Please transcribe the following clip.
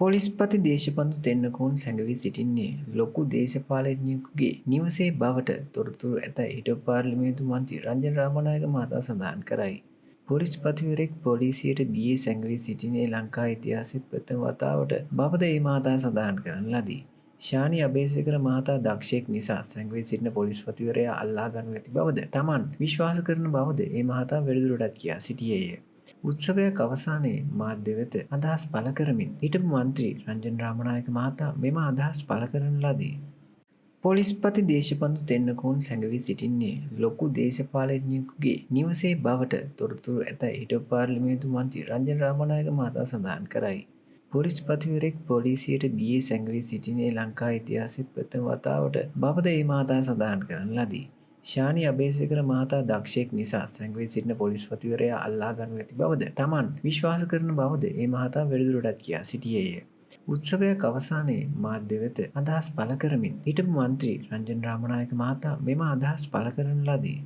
පොලිස්පති දේශපන්දු තෙන්නකෝන් සැඟවී සිටින්නේ ලොකු දේශපාලඥයෙකුගේ නිවසේ බවට තොරතුරු ඇතැයි හිටපු පාර්ලිමේන්තු මන්ත්‍රී රංජන රාමනායක මහතා සඳහන් කරයි. පොලිස්පතිවරයෙක් පොලිසියට බියේ සැඟවී සිටින්නේ ලංකා ඉතිහාසයේ ප්‍රථම වතාවට බවද ඒ මහතා සඳහන් කරන ලදී. ශානි අබේසේකර මහතා දක්ෂයෙක් නිසා සැඟවී සිටින පොලිස්පතිවරයා අල්ලා ගනු ඇති බවද තමන් විශ්වාස කරන බවද ඒ මහතා වැඩිදුරටත් කියා සිටියේය. උත්සවයක් අවසානයේ මාධ්‍ය වෙත අදහස් පළ කරමින් හිටපු මන්ත්‍රී රංජන රාමනායක මහතා මෙම අදහස් පළ කරන ලදී. පොලිස්පති දේශපන්දු තෙන්නකෝන් සැඟවී සිටින්නේ ලොකු දේශපාලඥයෙකුගේ නිවසේ බවට තොරතුරු ඇතැයි හිටපු පාර්ලිමේන්තු මන්ත්‍රී රංජන රාමනායක මහතා සඳහන් කරයි. පොලිස්පතිවරයෙක් පොලිසියට බියේ සැඟවී සිටින්නේ ලංකා ඉතිහාසයේ ප්‍රථම වතාවට බවද ඒ මහතා සඳහන් කරන ලදී. ශානි අබේසේකර මහතා දක්ෂයෙක් නිසා සැඟවී සිටින පොලිස්පතිවරයා අල්ලා ගනු ඇති බවද තමන් විශ්වාස කරන බවද ඒ මහතා වැඩිදුරටත් කියා සිටියේය. උත්සවයක් අවසානයේ මාධ්‍ය වෙත අදහස් පළ කරමින් හිටපු මන්ත්‍රී රංජන රාමනායක මහතා මෙම අදහස් පළ කරන ලදී.